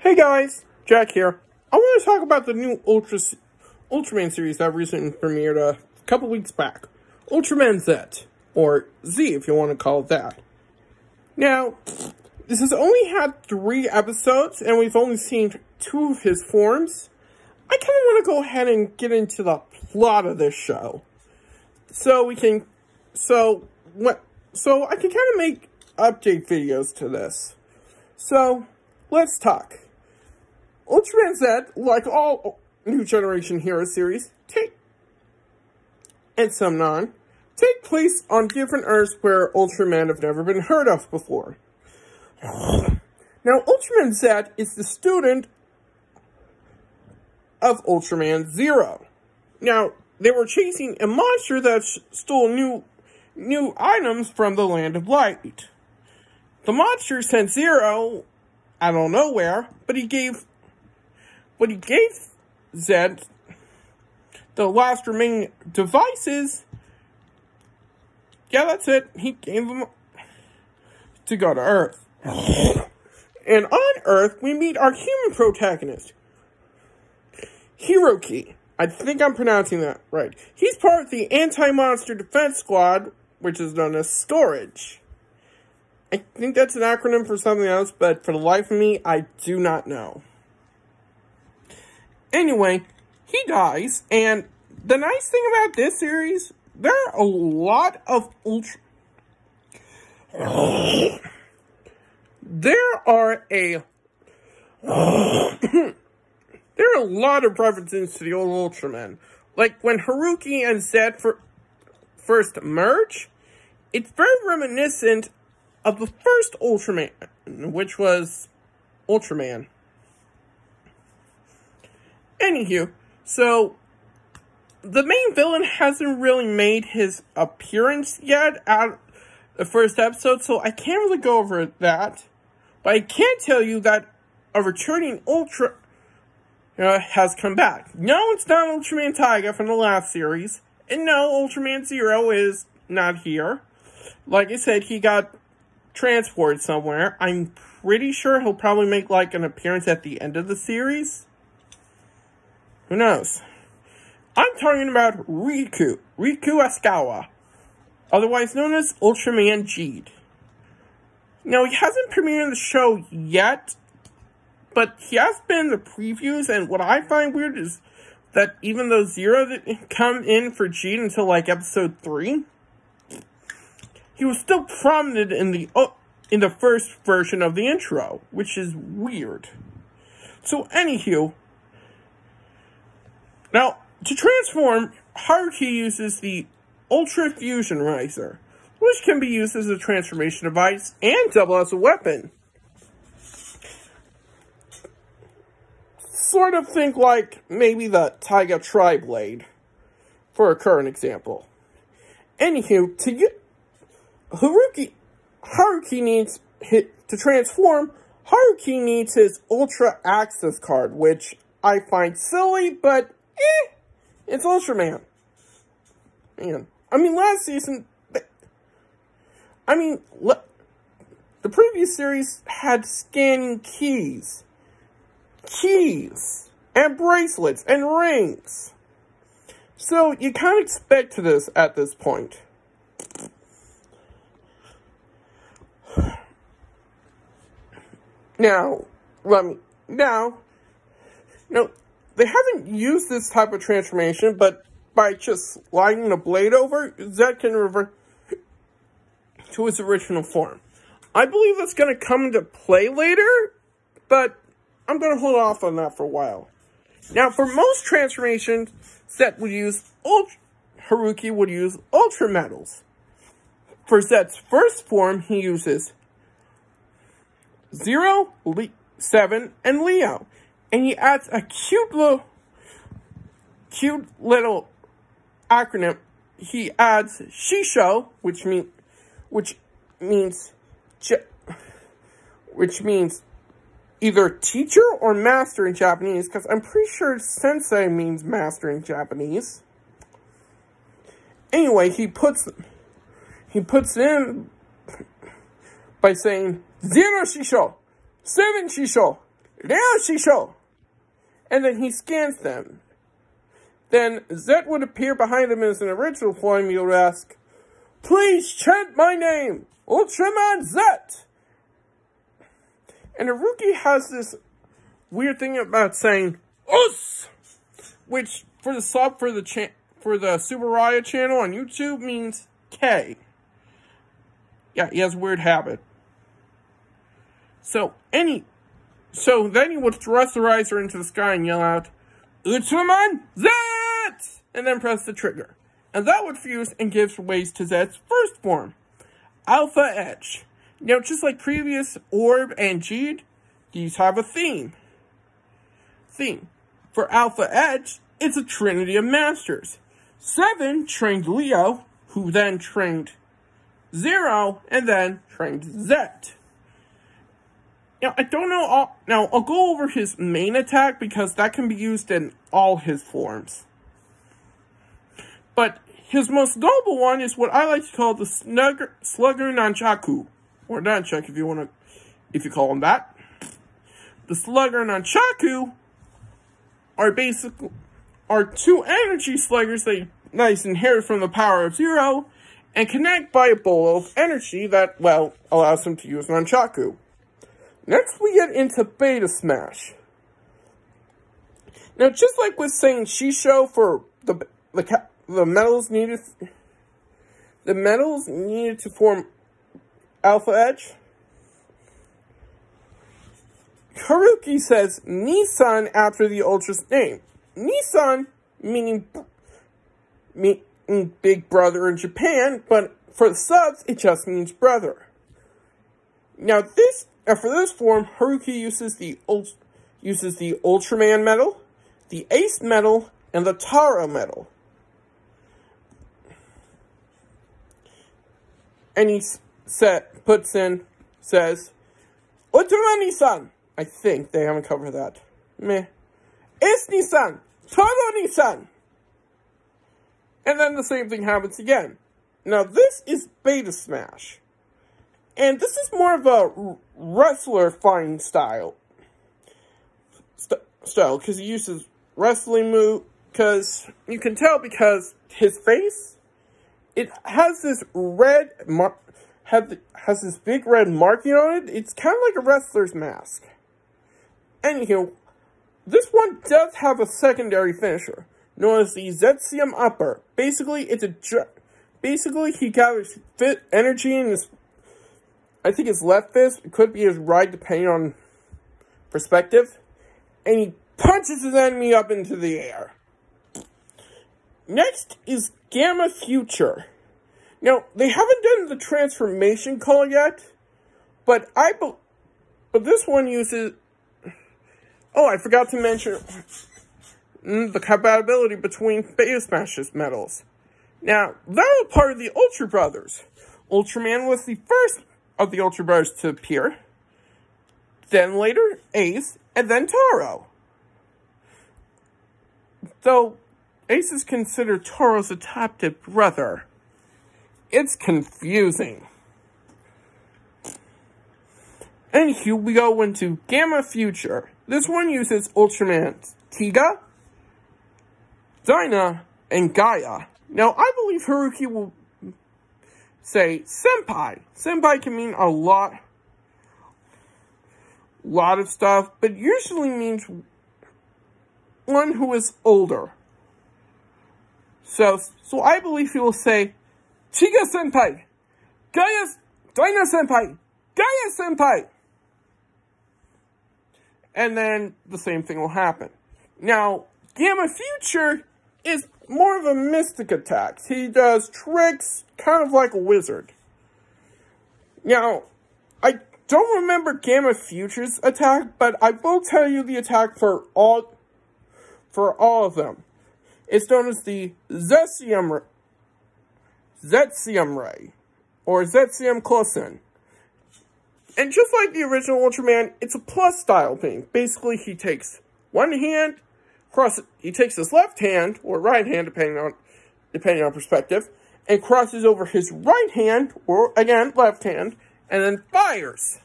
Hey guys, Jack here. I want to talk about the new Ultraman series that recently premiered a couple weeks back. Ultraman Z, or Z if you want to call it that. Now, this has only had 3 episodes, and we've only seen 2 of his forms. I kind of want to go ahead and get into the plot of this show. So I can kind of make update videos to this. So, let's talk. Ultraman Z, like all New Generation Hero series, and some non, take place on different Earths where Ultraman have never been heard of before. Now, Ultraman Z is the student of Ultraman Zero. Now, they were chasing a monster that stole new items from the Land of Light. The monster sent Zero, I don't know where, but he gave Zed the last remaining devices. Yeah, that's it. He gave them to go to Earth. And on Earth, we meet our human protagonist, Hiroki. I think I'm pronouncing that right. He's part of the Anti-Monster Defense Squad, which is known as Storage. I think that's an acronym for something else, but for the life of me, I do not know. Anyway, he dies, and the nice thing about this series, there are a lot of there are a lot of references to the old Ultraman. Like, when Haruki and Zed first merge, it's very reminiscent of the first Ultraman, which was Ultraman. Anywho, so the main villain hasn't really made his appearance yet out the first episode, so I can't really go over that. But I can tell you that a returning Ultra has come back. No, it's not Ultraman Taiga from the last series, and no, Ultraman Zero is not here. Like I said, he got transported somewhere. I'm pretty sure he'll probably make like an appearance at the end of the series. Who knows? I'm talking about Riku Asukawa, otherwise known as Ultraman Jeed. Now, he hasn't premiered in the show yet, but he has been in the previews, and what I find weird is that even though Zero didn't come in for Jeed until like episode 3, he was still prominent in the first version of the intro, which is weird. So, anywho, now, to transform, Haruki uses the Ultra Fusion Riser, which can be used as a transformation device and double as a weapon. Sort of think like maybe the Taiga Tri-Blade, for a current example. Anywho, Haruki needs to transform. Haruki needs his Ultra Access card, which I find silly, but it's Ultraman. Man, I mean, last season, the previous series had scanning keys, and bracelets, and rings. So, you can't expect this at this point. Now, they haven't used this type of transformation, but by just sliding the blade over, Zed can revert to his original form. I believe that's going to come into play later, but I'm going to hold off on that for a while. Now, for most transformations, Haruki would use Ultra Metals. For Zed's first form, he uses 0, 7, and Leo. And he adds a cute little acronym. He adds Shisho, which means either teacher or master in Japanese, because I'm pretty sure sensei means master in Japanese. Anyway, he puts in by saying 0 Shisho, 7 Shisho, Shisho! And then he scans them. Then Zet would appear behind him as an original form. He would ask, "Please chant my name, Ultraman Z!" And Haruki has this weird thing about saying "us," which for the sub for the Super Raya channel on YouTube means K. Yeah, he has a weird habit. So then he would thrust the riser into the sky and yell out, "Ultraman Z!" and then press the trigger. And that would fuse and gives ways to Z's first form, Alpha Edge. Now, just like previous Orb and Jeed, these have a theme. For Alpha Edge, it's a trinity of masters. 7 trained Leo, who then trained 0, and then trained Z. Now, I don't know now, I'll go over his main attack because that can be used in all his forms. But his most notable one is what I like to call the Slugger Nunchaku. Or Nunchuck if you call him that. The Slugger Nunchaku are 2 energy sluggers that he's inherited from the power of 0 and connect by a bowl of energy that, well, allows him to use Nunchaku. Next, we get into Beta Smash. Now, just like with saying Shisho for the metals needed to form Alpha Edge, Haruki says Nissan after the Ultra's name. Nissan meaning big brother in Japan, but for the subs, it just means brother. Now, for this form, Haruki uses the Ultraman medal, the Ace medal, and the Taro medal. And he says, Ultraman Nissan. I think they haven't covered that. Meh. Ace Nissan. Taro Nissan. And then the same thing happens again. Now, this is Beta Smash. And this is more of a wrestler fighting style, because he uses wrestling move, because you can tell because his face, it has this red has this big red marking on it. It's kind of like a wrestler's mask. Anywho, this one does have a secondary finisher, known as the Zetsuum Upper. Basically, he gathers energy in his, I think his left fist, it could be his right depending on perspective, and he punches his enemy up into the air. Next is Gamma Future. Now, they haven't done the transformation call yet, but this one uses, oh, I forgot to mention the compatibility between Beta Smash's medals. Now, that was part of the Ultra Brothers. Ultraman was the first of the Ultra Brothers to appear, then later Ace, and then Taro. Though Ace is considered Taro's adopted brother, it's confusing. Anywho, we go into Gamma Future. This one uses Ultraman Tiga, Dyna, and Gaia. Now, I believe Haruki will say Senpai. Senpai can mean a lot of stuff, but usually means one who is older. So I believe he will say Tiga Senpai, Dyna Senpai, Gaia Senpai. And then the same thing will happen. Now, Gamma Future is more of a mystic attack. He does tricks, kind of like a wizard. Now, I don't remember Gamma Future's attack, but I will tell you the attack for all of them. It's known as the Zetsuum Ray, or Zetsuum Closen. And just like the original Ultraman, it's a plus style thing. Basically, he takes one hand, he takes his left hand, or right hand, depending on perspective, and crosses over his right hand, or again, left hand, and then fires.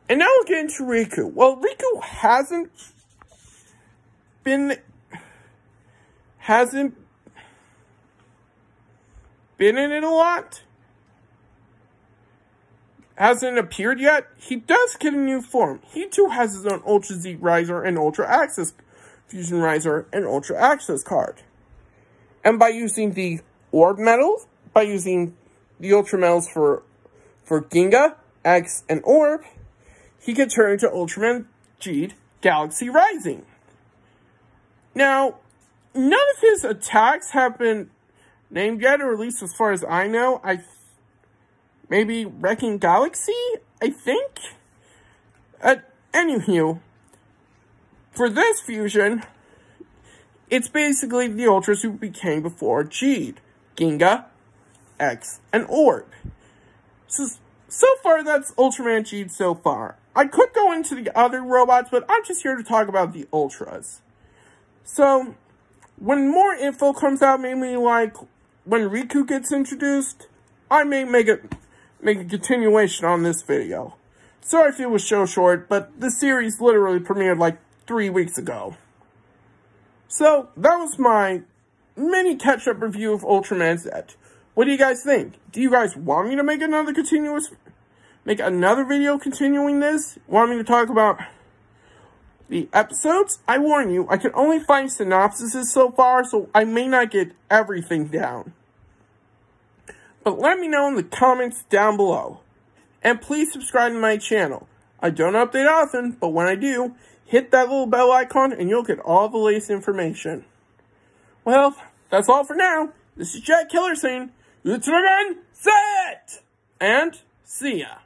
And now we'll get into Riku. Well, Riku hasn't been in it a lot. Hasn't appeared yet. He does get a new form. He too has his own Ultra Z Riser and Ultra Access Fusion Riser and Ultra Access card. And by using the Orb Medals, by using the Ultra Medals for Ginga, X, and Orb, he can turn into Ultraman Z Galaxy Rising. Now, none of his attacks have been named yet, or at least as far as I know. Maybe Wrecking Galaxy, I think? Anywho, for this fusion, it's basically the Ultras who became before Jeed, Ginga, X, and Orb. So far, that's Ultraman Z So Far. I could go into the other robots, but I'm just here to talk about the Ultras. So, when more info comes out, maybe like when Riku gets introduced, I may make a continuation on this video. Sorry if it was so short, but the series literally premiered like 3 weeks ago. So, that was my mini catch-up review of Ultraman Z. What do you guys think? Do you guys want me to make another video continuing this? Want me to talk about the episodes? I warn you, I can only find synopsises so far, so I may not get everything down. But let me know in the comments down below. And please subscribe to my channel. I don't update often, but when I do, hit that little bell icon and you'll get all the latest information. Well, that's all for now. This is Jack Killer saying, Ultraman Z! And see ya.